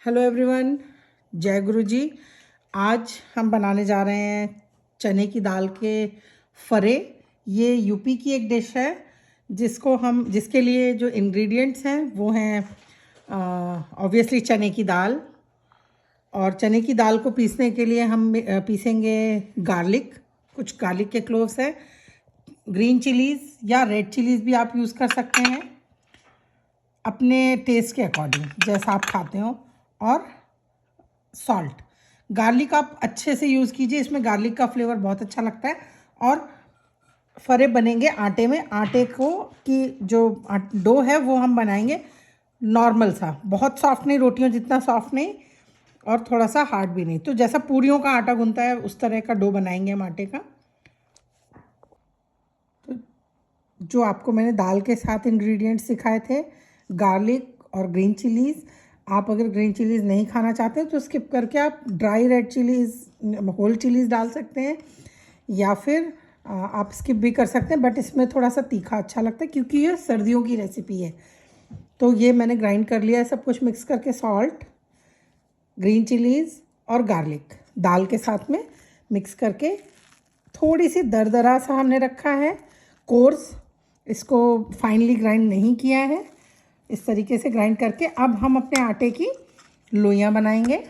Hello everyone, जय गुरु जी। आज हम बनाने जा रहे हैं चने की दाल के फरे। ये यूपी की एक डिश है जिसके लिए जो इंग्रेडिएंट्स हैं वो हैं ऑब्वियसली चने की दाल। और चने की दाल को पीसने के लिए हम पीसेंगे गार्लिक, कुछ गार्लिक के क्लोव्स हैं, ग्रीन चिलीज़ या रेड चिलीज़ भी आप यूज़ कर सकते हैं अपने टेस्ट के अकॉर्डिंग, जैसा आप खाते हो। और सॉल्ट, गार्लिक आप अच्छे से यूज़ कीजिए, इसमें गार्लिक का फ्लेवर बहुत अच्छा लगता है। और फरे बनेंगे आटे में। आटे को की जो डो है वो हम बनाएंगे नॉर्मल सा, बहुत सॉफ्ट नहीं, रोटियों जितना सॉफ्ट नहीं और थोड़ा सा हार्ड भी नहीं। तो जैसा पूरियों का आटा गूंथता है उस तरह का डो बनाएंगे हम आटे का। तो जो आपको मैंने दाल के साथ इंग्रेडिएंट्स सिखाए थे, गार्लिक और ग्रीन चिलीज़, आप अगर ग्रीन चिलीज़ नहीं खाना चाहते तो स्किप करके आप dry red chillies, whole chillies डाल सकते हैं, या फिर आप स्किप भी कर सकते हैं। बट इसमें थोड़ा सा तीखा अच्छा लगता है क्योंकि ये सर्दियों की रेसिपी है। तो ये मैंने ग्राइंड कर लिया है सब कुछ मिक्स करके, सॉल्ट, ग्रीन चिलीज़ और गार्लिक दाल के साथ में मिक्स करके थोड़ी सी दरदरा सा हमने रखा है, कोर्स, इसको फाइनली ग्राइंड नहीं किया है। इस तरीके से ग्राइंड करके अब हम अपने आटे की लोइयाँ बनाएंगे।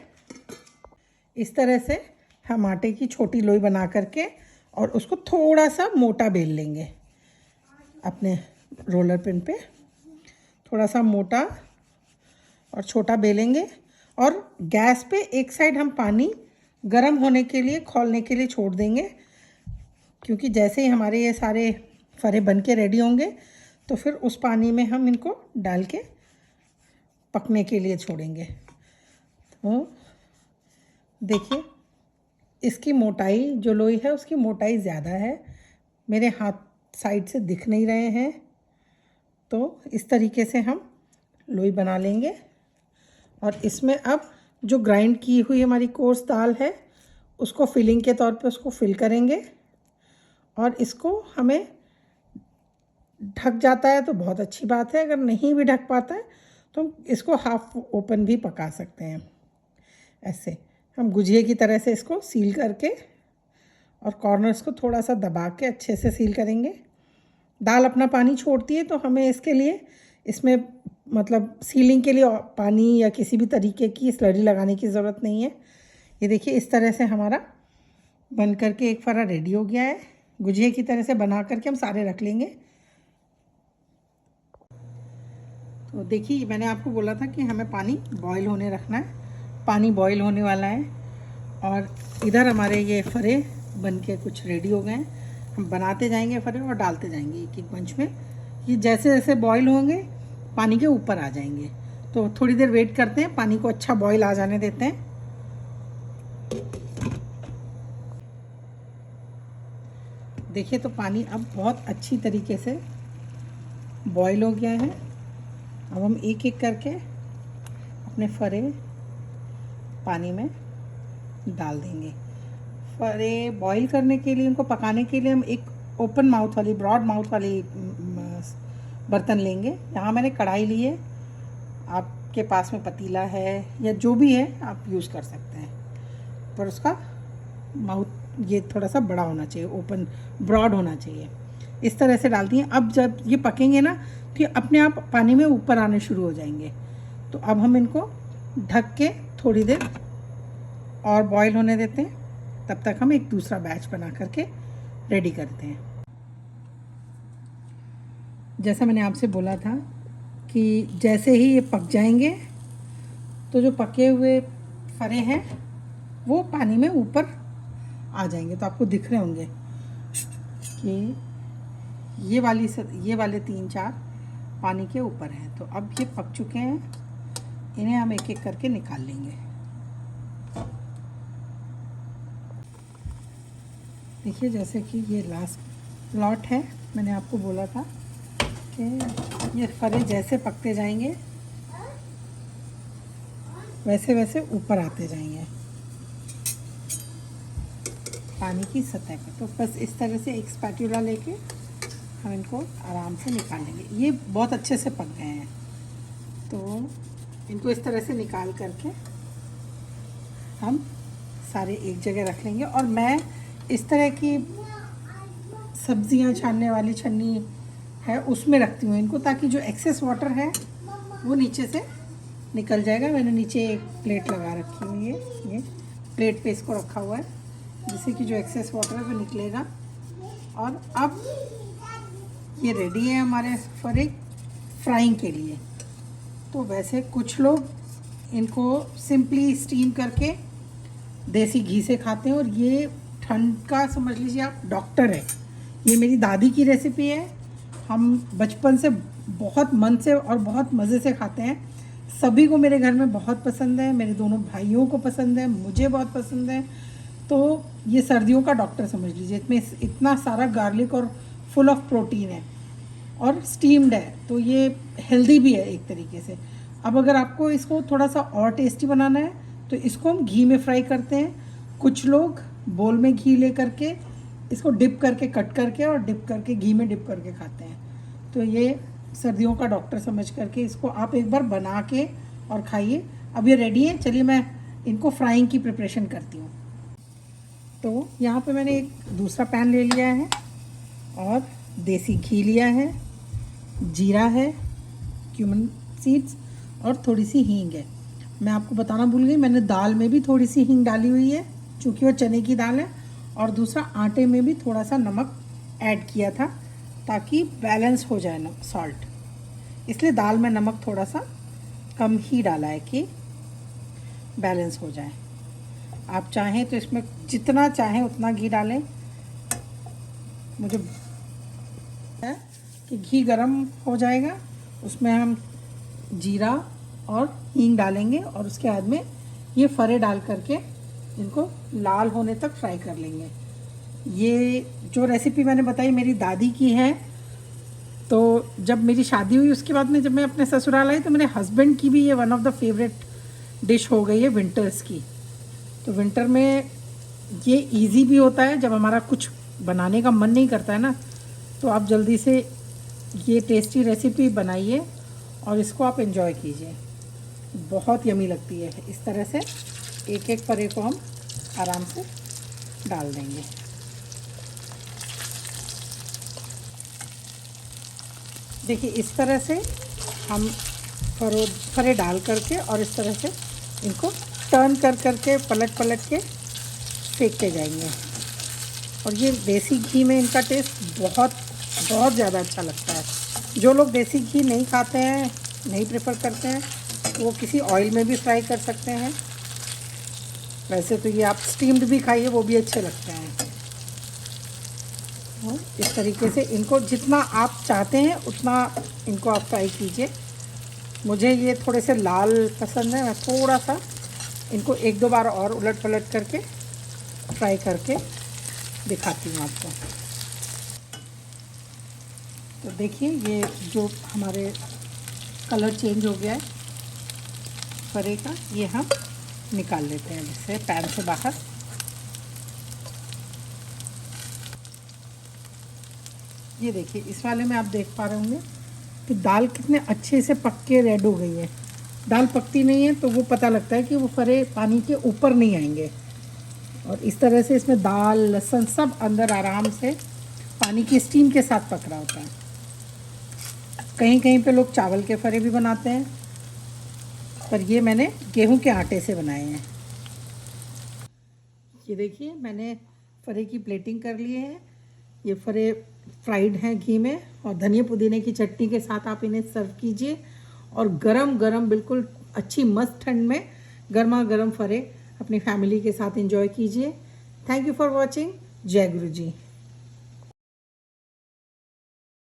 इस तरह से हम आटे की छोटी लोई बना करके और उसको थोड़ा सा मोटा बेल लेंगे। अपने रोलर पिन पे थोड़ा सा मोटा और छोटा बेलेंगे और गैस पे एक साइड हम पानी गर्म होने के लिए, खौलने के लिए छोड़ देंगे, क्योंकि जैसे ही हमारे ये सारे फरे बन के रेडी होंगे तो फिर उस पानी में हम इनको डाल के पकने के लिए छोड़ेंगे। तो देखिए, इसकी मोटाई, जो लोई है उसकी मोटाई ज़्यादा है, मेरे हाथ साइड से दिख नहीं रहे हैं। तो इस तरीके से हम लोई बना लेंगे और इसमें अब जो ग्राइंड की हुई हमारी कोर्स दाल है उसको फिलिंग के तौर पे उसको फिल करेंगे। और इसको हमें ढक जाता है तो बहुत अच्छी बात है, अगर नहीं भी ढक पाता है तो हम इसको हाफ ओपन भी पका सकते हैं। ऐसे हम गुजिए की तरह से इसको सील करके और कॉर्नर्स को थोड़ा सा दबा के अच्छे से सील करेंगे। दाल अपना पानी छोड़ती है तो हमें इसके लिए, इसमें मतलब सीलिंग के लिए पानी या किसी भी तरीके की स्लरी लगाने की ज़रूरत नहीं है। ये देखिए, इस तरह से हमारा बन करके एक फरा रेडी हो गया है। गुजिए की तरह से बना करके हम सारे रख लेंगे। तो देखिए, मैंने आपको बोला था कि हमें पानी बॉईल होने रखना है। पानी बॉईल होने वाला है और इधर हमारे ये फरे बन के कुछ रेडी हो गए हैं। हम बनाते जाएंगे फरे और डालते जाएंगे एक एक बंच में। ये जैसे जैसे बॉईल होंगे पानी के ऊपर आ जाएंगे। तो थोड़ी देर वेट करते हैं, पानी को अच्छा बॉईल आ जाने देते हैं। देखिए, तो पानी अब बहुत अच्छी तरीके से बॉईल हो गया है। अब हम एक एक करके अपने फरे पानी में डाल देंगे। फरे बॉईल करने के लिए, उनको पकाने के लिए हम एक ओपन माउथ वाली, ब्रॉड माउथ वाली बर्तन लेंगे। यहाँ मैंने कढ़ाई ली है, आपके पास में पतीला है या जो भी है आप यूज़ कर सकते हैं, पर उसका माउथ ये थोड़ा सा बड़ा होना चाहिए, ओपन ब्रॉड होना चाहिए। इस तरह से डालती हैं। अब जब ये पकेंगे ना तो ये अपने आप पानी में ऊपर आने शुरू हो जाएंगे। तो अब हम इनको ढक के थोड़ी देर और बॉईल होने देते हैं। तब तक हम एक दूसरा बैच बना करके रेडी करते हैं। जैसा मैंने आपसे बोला था कि जैसे ही ये पक जाएंगे तो जो पके हुए फरे हैं वो पानी में ऊपर आ जाएंगे। तो आपको दिख रहे होंगे कि ये वाले 3-4 पानी के ऊपर हैं। तो अब ये पक चुके हैं, इन्हें हम एक एक करके निकाल लेंगे। देखिए, जैसे कि ये लास्ट लॉट है, मैंने आपको बोला था कि ये फरे जैसे पकते जाएंगे वैसे वैसे ऊपर आते जाएंगे पानी की सतह पे। तो बस इस तरह से एक स्पैटुला लेके हम इनको आराम से निकाल लेंगे। ये बहुत अच्छे से पक गए हैं। तो इनको इस तरह से निकाल करके हम सारे एक जगह रख लेंगे। और मैं इस तरह की सब्जियां छानने वाली छन्नी है उसमें रखती हूँ इनको, ताकि जो एक्सेस वाटर है वो नीचे से निकल जाएगा। मैंने नीचे एक प्लेट लगा रखी हुई है, ये प्लेट पे इसको रखा हुआ है, जिससे कि जो एक्सेस वाटर है वो निकलेगा। और अब ये रेडी है हमारे फरे फ्राइंग के लिए। तो वैसे कुछ लोग इनको सिंपली स्टीम करके देसी घी से खाते हैं, और ये ठंड का समझ लीजिए आप डॉक्टर है। ये मेरी दादी की रेसिपी है, हम बचपन से बहुत मन से और बहुत मज़े से खाते हैं। सभी को मेरे घर में बहुत पसंद है, मेरे दोनों भाइयों को पसंद है, मुझे बहुत पसंद है। तो ये सर्दियों का डॉक्टर समझ लीजिए, इसमें इतना सारा गार्लिक और फुल ऑफ प्रोटीन है और स्टीम्ड है, तो ये हेल्दी भी है एक तरीके से। अब अगर आपको इसको थोड़ा सा और टेस्टी बनाना है तो इसको हम घी में फ्राई करते हैं। कुछ लोग बोल में घी ले करके इसको डिप करके कट करके और डिप करके घी में डिप करके खाते हैं। तो ये सर्दियों का डॉक्टर समझ करके इसको आप एक बार बना के और खाइए। अब ये रेडी है, चलिए मैं इनको फ्राइंग की प्रिपरेशन करती हूँ। तो यहाँ पे मैंने एक दूसरा पैन ले लिया है और देसी घी लिया है, जीरा है, क्यूमिन सीड्स और थोड़ी सी हींग है। मैं आपको बताना भूल गई, मैंने दाल में भी थोड़ी सी हींग डाली हुई है क्योंकि वो चने की दाल है। और दूसरा आटे में भी थोड़ा सा नमक ऐड किया था ताकि बैलेंस हो जाए ना सॉल्ट, इसलिए दाल में नमक थोड़ा सा कम ही डाला है कि बैलेंस हो जाए। आप चाहें तो इसमें जितना चाहें उतना घी डालें। मुझे है कि घी गरम हो जाएगा, उसमें हम जीरा और हींग डालेंगे और उसके बाद में ये फरे डाल करके इनको लाल होने तक फ्राई कर लेंगे। ये जो रेसिपी मैंने बताई मेरी दादी की है। तो जब मेरी शादी हुई उसके बाद में जब मैं अपने ससुराल आई तो मेरे हस्बैंड की भी ये one of the favourite dish हो गई है विंटर्स की। तो विंटर में ये इजी भी होता है, जब हमारा कुछ बनाने का मन नहीं करता है ना, तो आप जल्दी से ये टेस्टी रेसिपी बनाइए और इसको आप एंजॉय कीजिए। बहुत यमी लगती है। इस तरह से एक एक फरे को हम आराम से डाल देंगे। देखिए इस तरह से हम फरे डाल करके और इस तरह से इनको टर्न कर करके पलट के सेकते जाएंगे। और ये देसी घी में इनका टेस्ट बहुत ज़्यादा अच्छा लगता है। जो लोग देसी घी नहीं खाते हैं, नहीं प्रेफर करते हैं, वो किसी ऑयल में भी फ्राई कर सकते हैं। वैसे तो ये आप स्टीम्ड भी खाइए, वो भी अच्छे लगते हैं। और इस तरीके से इनको जितना आप चाहते हैं उतना इनको आप फ्राई कीजिए। मुझे ये थोड़े से लाल पसंद है, मैं थोड़ा सा इनको एक दो बार और उलट पलट करके फ्राई करके दिखाती हूँ आपको। तो देखिए ये जो हमारे कलर चेंज हो गया है फरे का, ये हम निकाल लेते हैं जिससे पैन से बाहर। ये देखिए इस वाले में आप देख पा रहे होंगे कि दाल कितने अच्छे से पक के रेड हो गई है। दाल पकती नहीं है तो वो पता लगता है कि वो फरे पानी के ऊपर नहीं आएंगे। और इस तरह से इसमें दाल, लहसुन सब अंदर आराम से पानी की स्टीम के साथ पक रहा होता है। कहीं कहीं पे लोग चावल के फरे भी बनाते हैं, पर ये मैंने गेहूं के आटे से बनाए हैं। ये देखिए मैंने फरे की प्लेटिंग कर ली है। ये फरे फ्राइड हैं घी में, और धनिया पुदीने की चटनी के साथ आप इन्हें सर्व कीजिए। और गरम गरम बिल्कुल अच्छी मस्त ठंड में गर्मा गर्म फरे अपनी फैमिली के साथ एंजॉय कीजिए। Thank you for watching. जय गुरु जी।